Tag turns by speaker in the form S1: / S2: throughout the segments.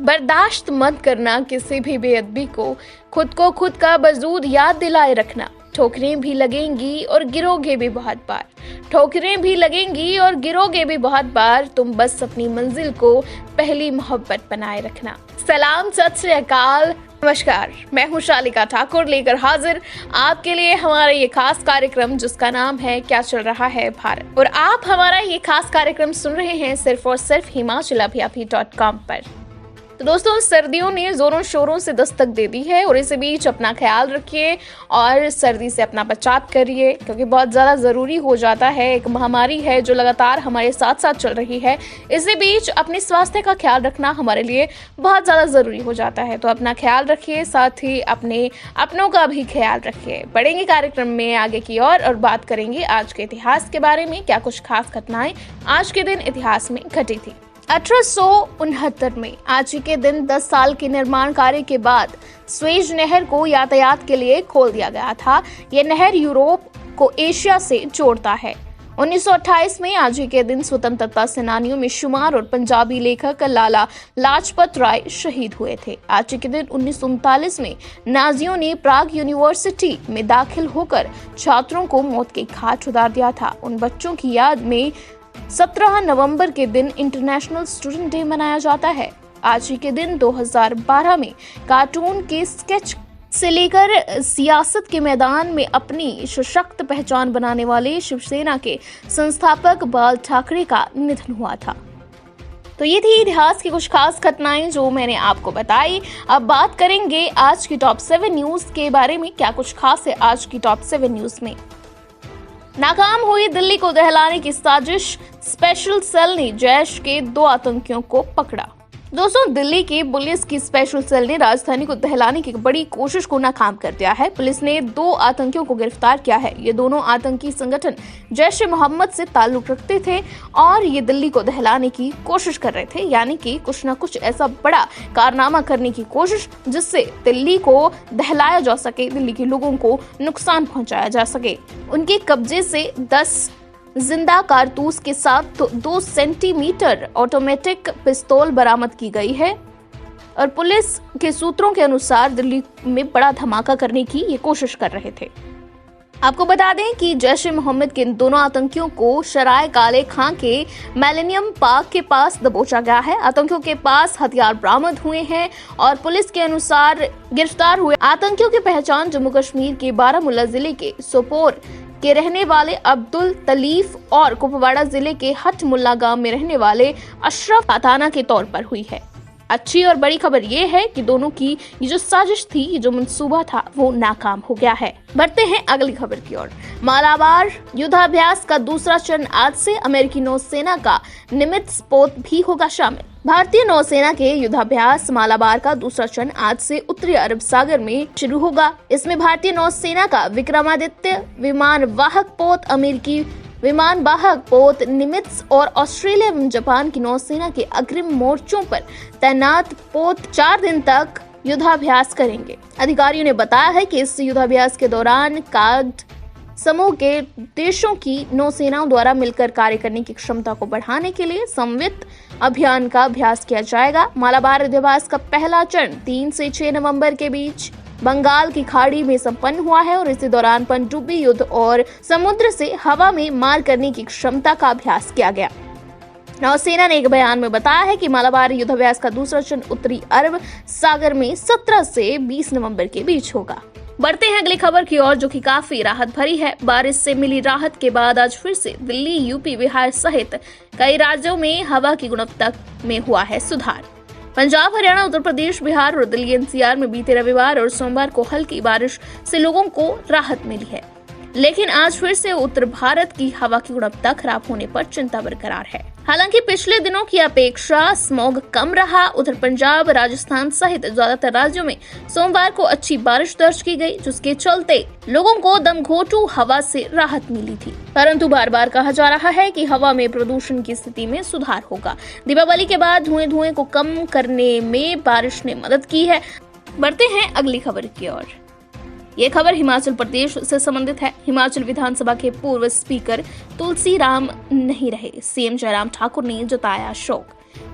S1: बर्दाश्त मत करना किसी भी बेअदबी को खुद का वजूद याद दिलाए रखना। ठोकरें भी लगेंगी और गिरोगे भी बहुत बार। ठोकरें भी लगेंगी और गिरोगे भी बहुत बार। तुम बस अपनी मंजिल को पहली मोहब्बत बनाए रखना। सलाम, सत श्री अकाल, नमस्कार। मैं हूँ शालिका ठाकुर लेकर हाजिर आपके लिए हमारा ये खास कार्यक्रम जिसका नाम है क्या चल रहा है भारत। और आप हमारा ये खास कार्यक्रम सुन रहे हैं सिर्फ और सिर्फ HimachalAbhi.com पर। तो दोस्तों, सर्दियों ने जोरों शोरों से दस्तक दे दी है और इसी बीच अपना ख्याल रखिए और सर्दी से अपना बचाव करिए, क्योंकि बहुत ज़्यादा ज़रूरी हो जाता है। एक महामारी है जो लगातार हमारे साथ साथ चल रही है। इसी बीच अपने स्वास्थ्य का ख्याल रखना हमारे लिए बहुत ज़्यादा ज़रूरी हो जाता है। तो अपना ख्याल रखिए, साथ ही अपनों का भी ख्याल रखिए। बढ़ेंगे कार्यक्रम में आगे की और बात करेंगे आज के इतिहास के बारे में। क्या कुछ खास घटनाएं आज के दिन इतिहास में घटी थी। 1869 में आज ही के दिन 10 साल के निर्माण कार्य के बाद स्वेज नहर को यातायात के लिए खोल दिया गया था। यह नहर यूरोप को एशिया से जोड़ता है। 1928 में आज ही के दिन स्वतंत्रता सेनानियों में शुमार और पंजाबी लेखक लाला लाजपत राय शहीद हुए थे। आज ही के दिन 1939 में नाजियों ने प्राग यूनिवर्सिटी में दाखिल होकर छात्रों को मौत के घाट उतार दिया था। उन बच्चों की याद में 17 नवंबर के दिन इंटरनेशनल स्टूडेंट डे मनाया जाता है। आज ही के दिन 2012 में कार्टून के स्केच से लेकर सियासत के मैदान में अपनी सशक्त पहचान बनाने वाले शिवसेना के संस्थापक बाल ठाकरे का निधन हुआ था। तो ये थी इतिहास की कुछ खास घटनाएं जो मैंने आपको बताई। अब बात करेंगे आज की टॉप 7 न्यूज के बारे में। क्या कुछ खास है आज की टॉप 7 न्यूज में। नाकाम हुई दिल्ली को दहलाने की साजिश, स्पेशल सेल ने जैश के 2 आतंकियों को पकड़ा। दोस्तों, दिल्ली की पुलिस की स्पेशल सेल ने राजधानी को दहलाने की बड़ी कोशिश को नाकाम कर दिया है। पुलिस ने 2 आतंकियों को गिरफ्तार किया है। ये दोनों आतंकी संगठन जैश ए मोहम्मद से ताल्लुक रखते थे और ये दिल्ली को दहलाने की कोशिश कर रहे थे, यानी कि कुछ न कुछ ऐसा बड़ा कारनामा करने की कोशिश जिससे दिल्ली को दहलाया जा सके, दिल्ली के लोगों को नुकसान पहुंचाया जा सके। उनके कब्जे से 10 जिंदा कारतूस के साथ 2 सेंटीमीटर ऑटोमेटिक पिस्तौल बरामद की गई है और पुलिस के सूत्रों के अनुसार दिल्ली में बड़ा धमाका करने की ये कोशिश कर रहे थे। आपको बता दें कि जैश ए मोहम्मद के इन दोनों आतंकियों को शराय काले खां के मिलेनियम पार्क के पास दबोचा गया है। आतंकियों के पास हथियार बरामद हुए हैं और पुलिस के अनुसार गिरफ्तार हुए आतंकियों की पहचान जम्मू कश्मीर के बारामूला जिले के सोपोर के रहने वाले अब्दुल तलीफ और कुपवाड़ा जिले के हटमुल्ला गांव में रहने वाले अशरफ पठाना के तौर पर हुई है। अच्छी और बड़ी खबर ये है कि दोनों की ये जो साजिश थी, ये जो मंसूबा था, वो नाकाम हो गया है। बढ़ते हैं अगली खबर की ओर। मालाबार युद्धाभ्यास का दूसरा चरण आज से। अमेरिकी नौसेना का निमित्ज पोत भी होगा शामिल। भारतीय नौसेना के युद्धाभ्यास मालाबार का दूसरा चरण आज से उत्तरी अरब सागर में शुरू होगा। इसमें भारतीय नौसेना का विक्रमादित्य विमान वाहक पोत, अमेरिकी विमान वाहक पोत निमित्ज और ऑस्ट्रेलिया एवं जापान की नौसेना के अग्रिम मोर्चों पर तैनात पोत 4 दिन तक युद्धाभ्यास करेंगे। अधिकारियों ने बताया है कि इस युद्धाभ्यास के दौरान कार्ड समूह के देशों की नौसेनाओं द्वारा मिलकर कार्य करने की क्षमता को बढ़ाने के लिए समन्वित अभियान का अभ्यास किया जाएगा। मालाबार युद्धाभ्यास का पहला चरण 3 से 6 नवंबर के बीच बंगाल की खाड़ी में संपन्न हुआ है और इसी दौरान पनडुब्बी युद्ध और समुद्र से हवा में मार करने की क्षमता का अभ्यास किया गया। नौसेना ने एक बयान में बताया है कि मालाबार युद्धाभ्यास का दूसरा चरण उत्तरी अरब सागर में 17 से 20 नवंबर के बीच होगा। बढ़ते हैं अगली खबर की ओर, जो कि काफी राहत भरी है। बारिश से मिली राहत के बाद आज फिर से दिल्ली, यूपी, बिहार सहित कई राज्यों में हवा की गुणवत्ता में हुआ है सुधार। पंजाब, हरियाणा, उत्तर प्रदेश, बिहार और दिल्ली एनसीआर में बीते रविवार और सोमवार को हल्की बारिश से लोगों को राहत मिली है, लेकिन आज फिर से उत्तर भारत की हवा की गुणवत्ता खराब होने पर चिंता बरकरार है। हालांकि पिछले दिनों की अपेक्षा स्मॉग कम रहा। उधर पंजाब, राजस्थान सहित ज्यादातर राज्यों में सोमवार को अच्छी बारिश दर्ज की गई, जिसके चलते लोगों को दमघोटू हवा से राहत मिली थी। परंतु बार बार कहा जा रहा है कि हवा में प्रदूषण की स्थिति में सुधार होगा। दीपावली के बाद धुएं को कम करने में बारिश ने मदद की है। बढ़ते हैं अगली खबर की ओर। ये खबर हिमाचल प्रदेश से संबंधित है। हिमाचल विधानसभा के पूर्व स्पीकर तुलसी राम नहीं रहे, सीएम जयराम ठाकुर ने जताया शोक।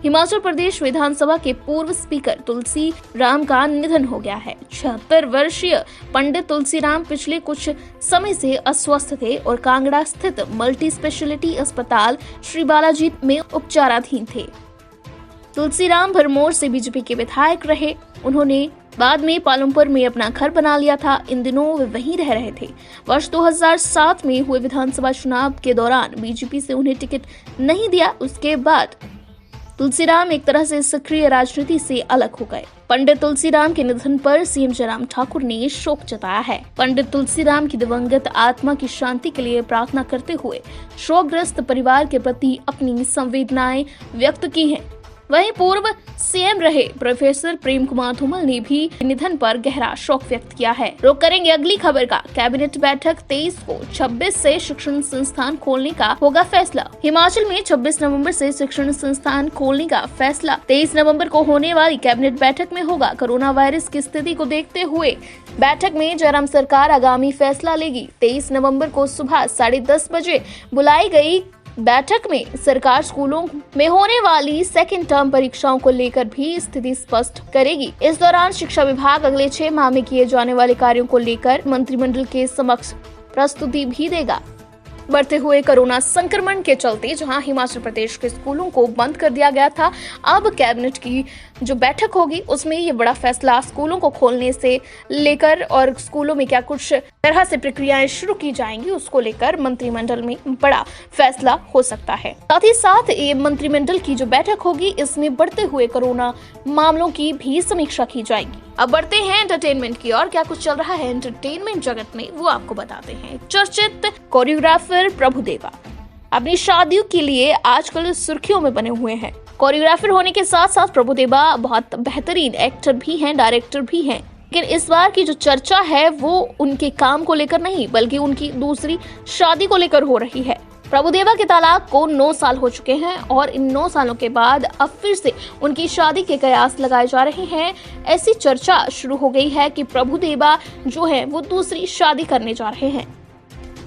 S1: हिमाचल प्रदेश विधानसभा के पूर्व स्पीकर तुलसी राम का निधन हो गया है। 76 वर्षीय पंडित तुलसी राम पिछले कुछ समय से अस्वस्थ थे और कांगड़ा स्थित मल्टी स्पेशलिटी अस्पताल श्री बालाजी में उपचाराधीन थे। तुलसी राम भरमौर से बीजेपी के विधायक रहे। उन्होंने बाद में पालमपुर में अपना घर बना लिया था। इन दिनों वे वहीं रह रहे थे। वर्ष 2007 में हुए विधानसभा चुनाव के दौरान बीजेपी से उन्हें टिकट नहीं दिया। उसके बाद तुलसीराम एक तरह से सक्रिय राजनीति से अलग हो गए। पंडित तुलसीराम के निधन पर सीएम जयराम ठाकुर ने शोक जताया है। पंडित तुलसीराम की दिवंगत आत्मा की शांति के लिए प्रार्थना करते हुए शोकग्रस्त परिवार के प्रति अपनी संवेदनाएं व्यक्त की हैं। वहीं पूर्व सीएम रहे प्रोफेसर प्रेम कुमार धूमल ने भी निधन पर गहरा शोक व्यक्त किया है। रुक करेंगे अगली खबर का। कैबिनेट बैठक 23 को 26 से शिक्षण संस्थान खोलने का होगा फैसला। हिमाचल में 26 नवंबर से शिक्षण संस्थान खोलने का फैसला 23 नवंबर को होने वाली कैबिनेट बैठक में होगा। कोरोना वायरस की स्थिति को देखते हुए बैठक में जयराम सरकार आगामी फैसला लेगी। 23 नवंबर को सुबह 10:30 बजे बुलाई गई बैठक में सरकार स्कूलों में होने वाली सेकेंड टर्म परीक्षाओं को लेकर भी स्थिति स्पष्ट करेगी। इस दौरान शिक्षा विभाग अगले 6 माह में किए जाने वाले कार्यों को लेकर मंत्रिमंडल के समक्ष प्रस्तुति भी देगा। बढ़ते हुए कोरोना संक्रमण के चलते जहां हिमाचल प्रदेश के स्कूलों को बंद कर दिया गया था, अब कैबिनेट की जो बैठक होगी उसमें ये बड़ा फैसला स्कूलों को खोलने से लेकर और स्कूलों में क्या कुछ तरह से प्रक्रियाएं शुरू की जाएंगी उसको लेकर मंत्रिमंडल में बड़ा फैसला हो सकता है। साथ ही साथ ये मंत्रिमंडल की जो बैठक होगी इसमें बढ़ते हुए कोरोना मामलों की भी समीक्षा की जाएगी। अब बढ़ते हैं एंटरटेनमेंट की ओर। क्या कुछ चल रहा है एंटरटेनमेंट जगत में वो आपको बताते हैं। चर्चित कोरियोग्राफर प्रभुदेवा अपनी शादियों के लिए आजकल सुर्खियों में बने हुए हैं। कोरियोग्राफर होने के साथ साथ प्रभुदेवा बहुत बेहतरीन एक्टर भी हैं, डायरेक्टर भी हैं। लेकिन इस बार की जो चर्चा है वो उनके काम को लेकर नहीं बल्कि उनकी दूसरी शादी को लेकर हो रही है। प्रभुदेवा के तलाक को 9 साल हो चुके हैं और इन 9 सालों के बाद अब फिर से उनकी शादी के कयास लगाए जा रहे हैं। ऐसी चर्चा शुरू हो गई है कि प्रभुदेवा जो है वो दूसरी शादी करने जा रहे हैं।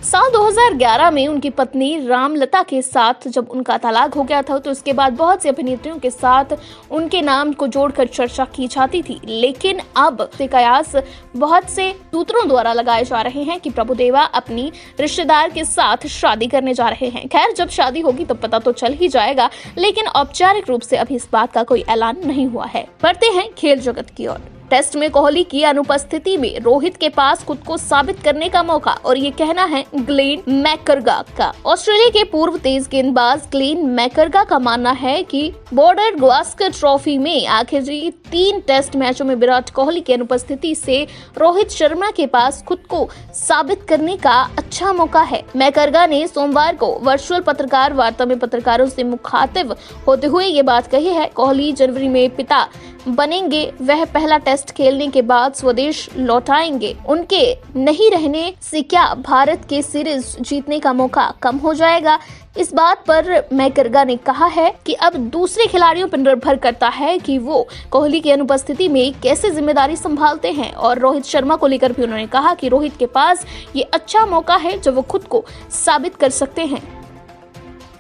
S1: साल 2011 में उनकी पत्नी रामलता के साथ जब उनका तलाक हो गया था तो उसके बाद बहुत सी अभिनेत्रियों के साथ उनके नाम को जोड़कर चर्चा की जाती थी। लेकिन अब कयास बहुत से सूत्रों द्वारा लगाए जा रहे हैं कि प्रभुदेवा अपनी रिश्तेदार के साथ शादी करने जा रहे हैं। खैर, जब शादी होगी तो पता तो चल ही जाएगा, लेकिन औपचारिक रूप से अभी इस बात का कोई ऐलान नहीं हुआ है। बढ़ते हैं खेल जगत की ओर। टेस्ट में कोहली की अनुपस्थिति में रोहित के पास खुद को साबित करने का मौका और ये कहना है ग्लेन मैकग्रा का। ऑस्ट्रेलिया के पूर्व तेज गेंदबाज ग्लेन मैकग्रा का मानना है कि बॉर्डर गावस्कर ट्रॉफी में आखिरी 3 टेस्ट मैचों में विराट कोहली की अनुपस्थिति से रोहित शर्मा के पास खुद को साबित करने का अच्छा मौका है। मैकग्रा ने सोमवार को वर्चुअल पत्रकार वार्ता में पत्रकारों से मुखातिब होते हुए ये बात कही है। कोहली जनवरी में पिता बनेंगे, वह पहला टेस्ट खेलने के बाद स्वदेश लौट आएंगे। उनके नहीं रहने से क्या भारत के सीरीज जीतने का मौका कम हो जाएगा? इस बात पर मैकग्रा ने कहा है कि अब दूसरे खिलाड़ियों पर निर्भर करता है कि वो कोहली की अनुपस्थिति में कैसे जिम्मेदारी संभालते हैं। और रोहित शर्मा को लेकर भी उन्होंने कहा कि रोहित के पास ये अच्छा मौका है जब वो खुद को साबित कर सकते हैं।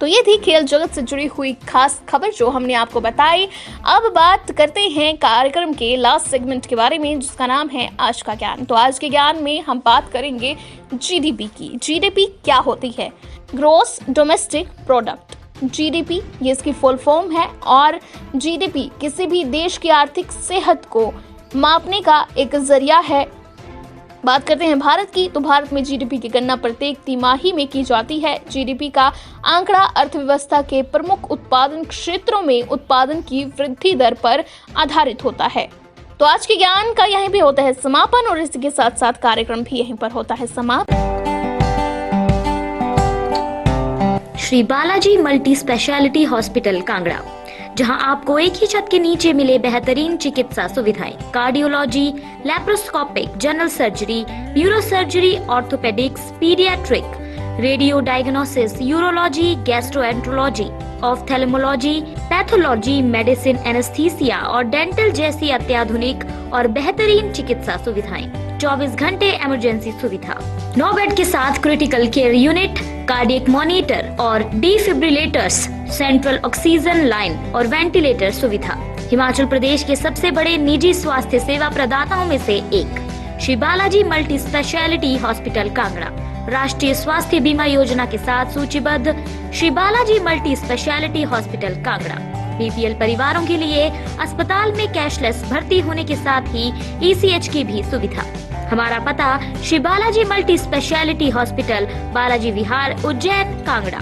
S1: तो ये थी खेल जगत से जुड़ी हुई खास खबर जो हमने आपको बताई। अब बात करते हैं कार्यक्रम के लास्ट सेगमेंट के बारे में जिसका नाम है आज का ज्ञान। तो आज के ज्ञान में हम बात करेंगे जीडीपी की। जीडीपी क्या होती है? Gross domestic product. जीडीपी ये इसकी फुल फॉर्म है और जीडीपी किसी भी देश की आर्थिक सेहत को मापने का एक जरिया है। बात करते हैं भारत की, तो भारत में जीडीपी की गणना प्रत्येक तिमाही में की जाती है। जीडीपी का आंकड़ा अर्थव्यवस्था के प्रमुख उत्पादन क्षेत्रों में उत्पादन की वृद्धि दर पर आधारित होता है। तो आज के ज्ञान का यहीं भी होता है समापन और इसी के साथ साथ कार्यक्रम भी यहीं पर होता है समाप्त।
S2: Shri Balaji multi speciality hospital Kangra, जहां आपको एक ही छत के नीचे मिले बेहतरीन चिकित्सा सुविधाएं, cardiology, laparoscopic, general surgery, neuro surgery, orthopaedics, paediatric, radio diagnosis, urology, gastroenterology, ophthalmology, pathology, medicine, anaesthesia और डेंटल जैसी अत्याधुनिक और बेहतरीन चिकित्सा सुविधाएं, 24 घंटे इमरजेंसी सुविधा, 9 बेड के साथ critical care unit, cardiac monitor और डिफिब्रिलेटर्स, सेंट्रल ऑक्सीजन लाइन और वेंटिलेटर सुविधा। हिमाचल प्रदेश के सबसे बड़े निजी स्वास्थ्य सेवा प्रदाताओं में से एक Shri Balaji multi speciality hospital Kangra राष्ट्रीय स्वास्थ्य बीमा योजना के साथ सूचीबद्ध Shri Balaji multi speciality hospital Kangra BPL परिवारों के लिए अस्पताल में कैशलेस भर्ती होने के साथ ही ईसीएच की भी सुविधा। हमारा पता Shri Balaji multi speciality hospital, Balaji Vihar, Ujjain, Kangra.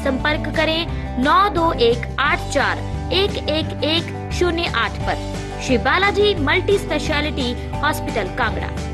S2: संपर्क करें 9218411108 पर। Shri Balaji multi speciality hospital Kangra.